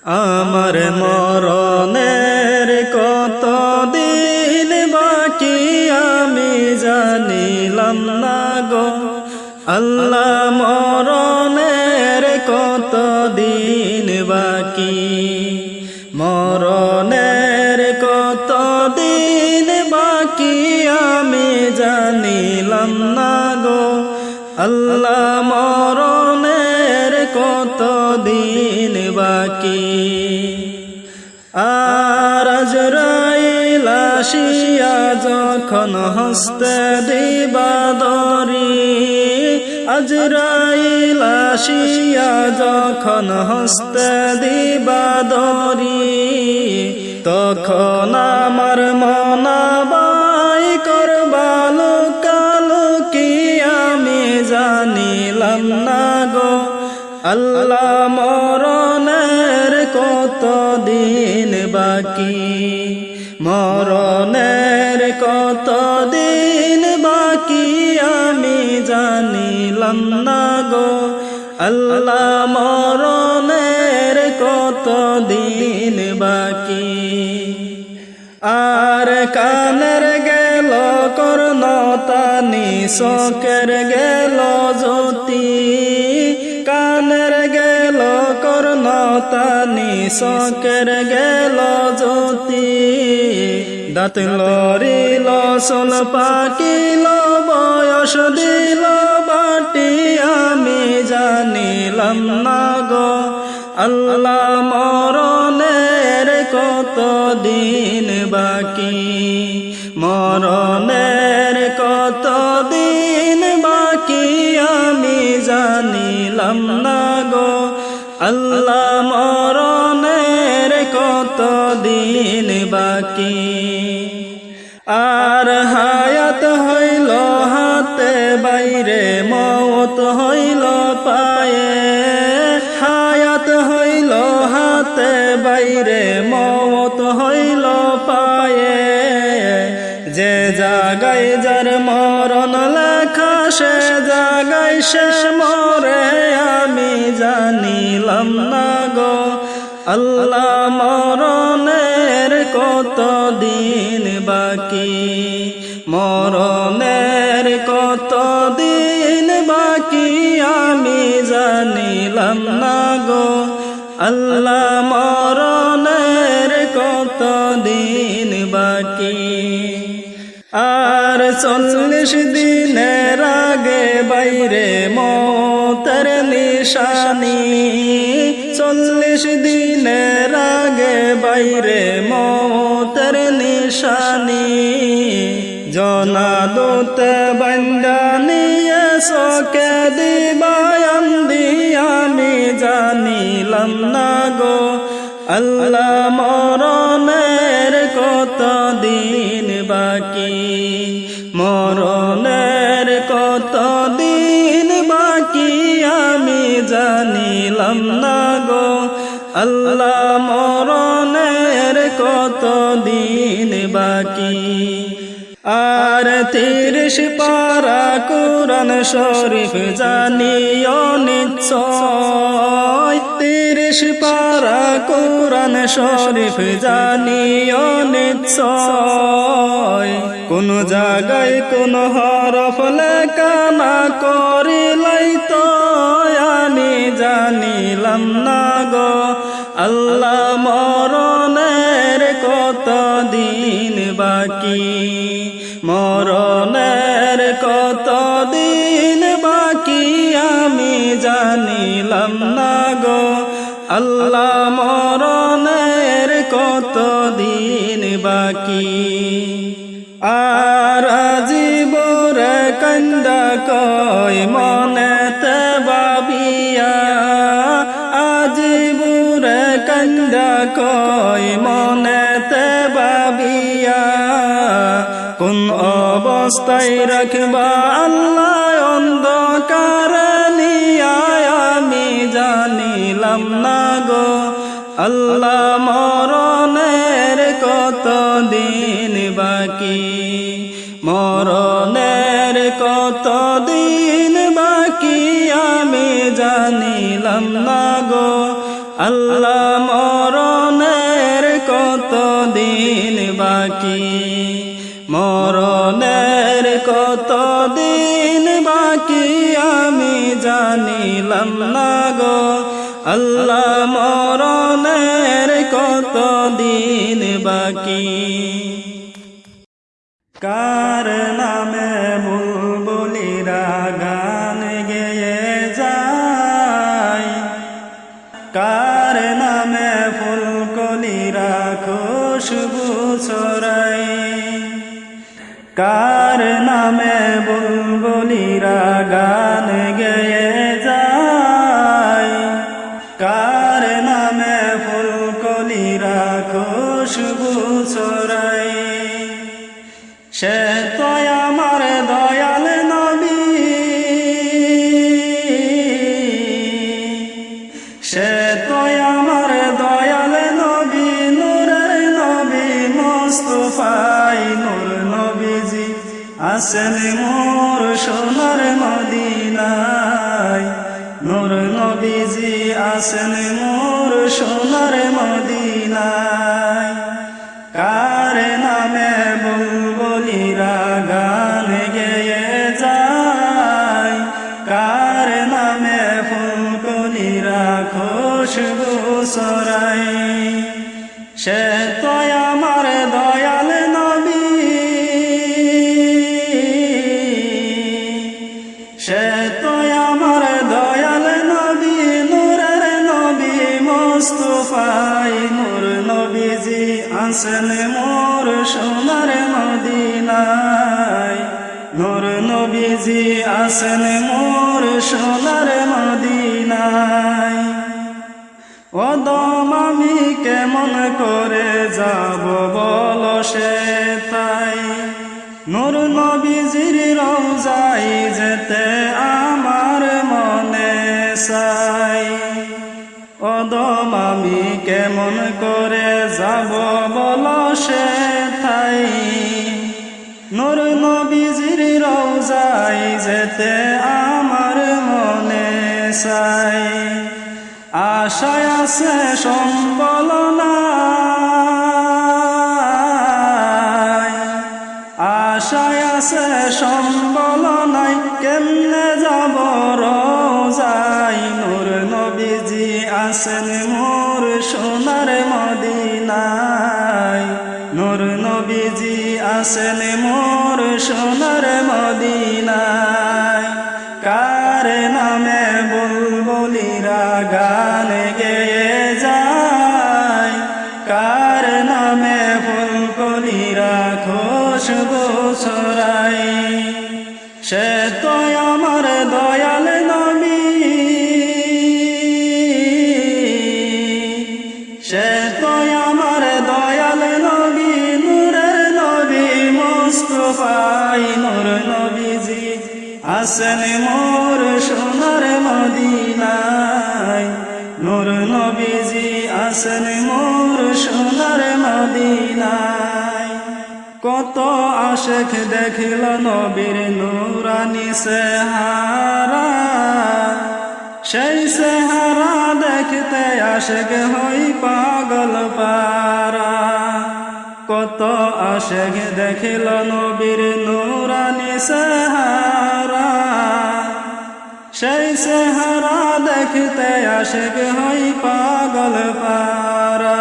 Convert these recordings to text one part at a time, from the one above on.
আমার মরণের কত দিন বাকি আমি জানিলাম না গো আল্লাহ মরণের কত দিন বাকি মরণের কত দিন বাকি আমি জানিলাম না গো আল্লাহ মরণের কত দিন বাকি আর আজরাইল আসিয়া যখন হস্তে দিবা দরি আজরাইল আসিয়া যখন হস্তে দিবা দরি তখন আমার মনাবাই করবা লোকালোকি আমি জানিলাম না গো আল্লাহ মরণের কত দিন বাকি মরণের কত দিন বাকি আমি জানিলাম না গো আল্লাহ মরণের কত দিন বাকি আর কানের গেল কর্ণতানি চোখের গেল জ্যোতি কানের গেল কর্ণতানি চোখের গেল জ্যোতি দাঁত লড়িল চল পাকিল বয়স দিল বাটি আমি জানিলাম না গো আল্লাহ মরণের কত দিন বাকি মরণের কত দিন বাকি আমি জানিলাম না গো আল্লাহ মরণের কত দিন বাকি আর হায়াত হইল হাতে বাইরে মওত হইল পায়ে হায়াত হইল হাতে বাইরে মওত হইল পায়ে যে জাগায় যার মরণ লেখা সে জাগায় সে মরে আমি জানিলাম না গো আল্লাহ মরণের কত দিন বাকি মরণের কত দিন বাকি আমি জানিলাম না গো আল্লাহ মরণের কত দিন বাকি আর 40 দিনের আগে বাইরে মওতের নিশানি 40 দিনের আগে বাইরে মওতের নিশানি জনাদতে বান্দা নিয়ে চোখে দিবায়ান আমি জানিলাম না গো আল্লাহ মরণের কত দিন বাকি মরণের কত দিন বাকি আমি জানিলাম না গো আল্লাহ মরণের কত দিন বাকি আর 30 পারা কুরআন শরীফ জানিও নিশ্চয় 30 পারা কুরআন শরীফ জানিও নিশ্চয় কোন জায়গায় কোন হরফ লেখা না করিলাই তো আমি জানিলাম না গো আল্লাহ মরণের কত দিন বাকি মরণের কত দিন বাকি আমি জানিলাম না গো আল্লাহ মরণের কত দিন বাকি আর জীবরে কান্দা কয় মনেতে ভাবিয়া জীবরে কান্দা কয় মনেতে ভাবিয়া কোন অবস্থায় রাখবা আল্লাহ অন্ধকার নিয়া আমি জানিলাম না গো আল্লাহ মরণের কত দিন বাকি মরণের কত দিন বাকি আমি জানিলাম না গো আল্লাহ বাকি, মরণের কত দিন বাকি আমি জানিলাম না গো আল্লাহ, মরণের কত দিন বাকি। কার নামে বুলবুলিরা গান গেয়ে যায়, কার নামে ফুলকলিরা খুশবু ছড়ায়, কার নামে বুলবুলিরা গান গেয়ে যায়, কার নামে ফুলকলিরা খুশবু ছড়ায়। সে তো আমার দয়াল নবী, সে তো আমার দয়াল নবী, নূরের নবী মুস্তাফাই নূর নবীজি আছেন মোর সোনার মদিনায়, নূর নবীজি আছেন মোর সোনার মদিনায়। কার নামে বুলবুলিরা গান গেয়ে যায়, কার নামে ফুলকলিরা খুশবু ছড়ায়। সে তো আমার দয়াল নবী, সে তো আমার দয়াল নবী, নূরের নবী মুস্তাফাই নূর নবীজি আছেন মোর সোনার মদিনায়, নূর নবীজি আছেন মোর সোনার মদিনায়। ওদম আমি কেমন করে যাব বল সে তাই, নূর নবীজির রওজায় যেতে আমার মনে চাই। ওদম আমি কেমন করে যাব বল সে তাই, নূর নবীজির রওজায় যেতে আমার মনে চাই। আশায় আছে সম্বল নাই, আশায় আছে সম্বল নাই, কেমনে যাব রওজায়, নূর নবীজি আছেন মোর সোনার মদিনায়, নূর নবীজি আছেন মোর সোনার মদিনায়। কার নামে বুলবুলিরা গান গেয়ে যায়, কার নামে ফুলকলিরা খুশবু ছড়ায়। সে তো আমার দয়াল নবী, সে তো আমার দয়াল নবী, নূরের নবী মুস্তাফাই নূর নবীজি আছেন মোর সোনার মদিনায়, নূর নবীজি আছেন মোর সোনার মদিনায়। কত আশিক দেখিল নবীর নূরানি চেহারা, সেই চেহারা দেখতে আশিক হই পাগল পারা। কত আশিক দেখিল নবীর নূরানি চেহারা, সেই চেহারা দেখতে আশিক হই পাগল পারা।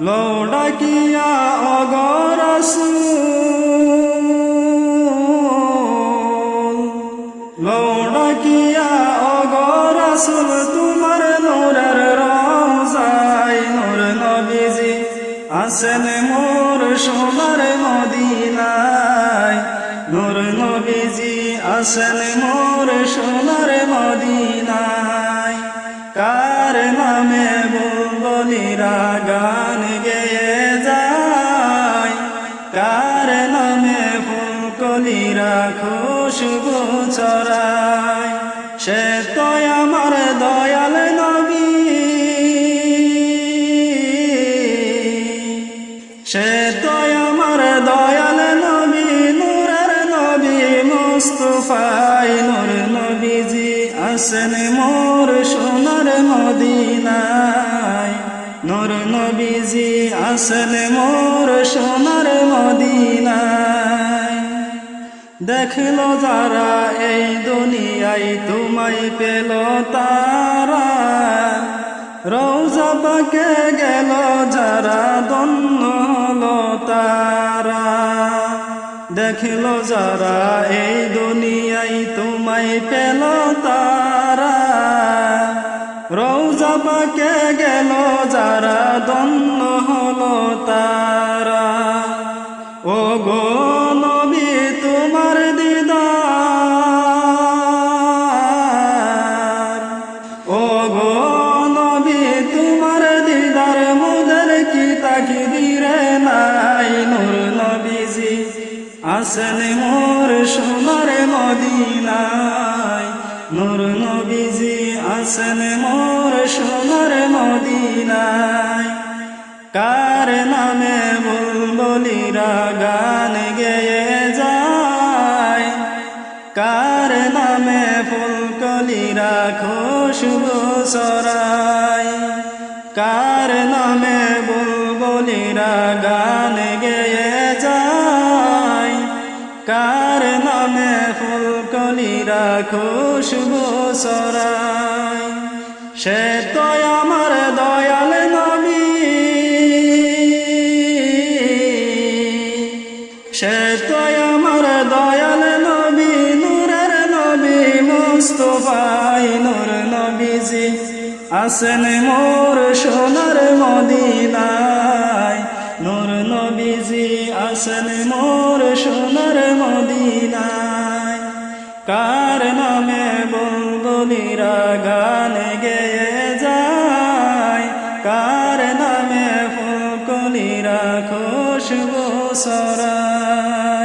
লও ডাকিয়া ওগো রাসূল, লও ডাকিয়া ওগো রাসূল, তোমার নূরের রওজায়, নূর নবীজি আছেন মোর সোনার মদিনায়, নূর নবীজি আছেন মোর সোনার মদিনায়। কার নামে বুলবুলিরা গান গেয়ে যায়, কার নামে ফুলকলিরা খুশবু ছড়ায়। সে তো আমার দয়াল নবী, সে তো আমার দয়াল নবী, নূরের নবী মুস্তাফাই নূর নবীজি আছেন মোর সোনার মদিনায়, নূর নবীজি আসেন মোর সোনার মদিনায়। দেখলো যারা এই দুনিয়ায় তোমায় পেল তারা, রওজা পাকে গেল যারা ধন্য হলো তারা। দেখলো যারা এই দুনিয়ায় তোমায় পেল তারা, রওজা পাকে গেল যারা ধন্য হলো তারা। ও গো নবী তোমার দিদার, ও গো নবী তোমার দিদার মোদের কি তাকদীরে নাই। নূর নবীজি আসেন মোর সোনার মদিনায়। নূর নবীজি আসেন মোর সোনার মদিনায়। কার নামে বুলবুলিরা গান গেয়ে যায়, কার নামে ফুলকলিরা খুশবু ছড়ায়। কার নামে বুলবুলিরা গান গেয়ে যায়, কার নামে ফুলকলিরা খুশবু ছড়ায়। সে তো আমার দয়াল নবী, সে তো আমার দয়াল নবী, নূরের নবী মুস্তাফাই। নূর নবীজি আসেন মোর সোনার মদিনায়। নূর নবীজি আসেন মোর সোনার মদিনায়। কার নামে বুলবুলিরা গান গেয়ে যায়, কার নামে ফুলকলিরা খুশবু ছড়ায়।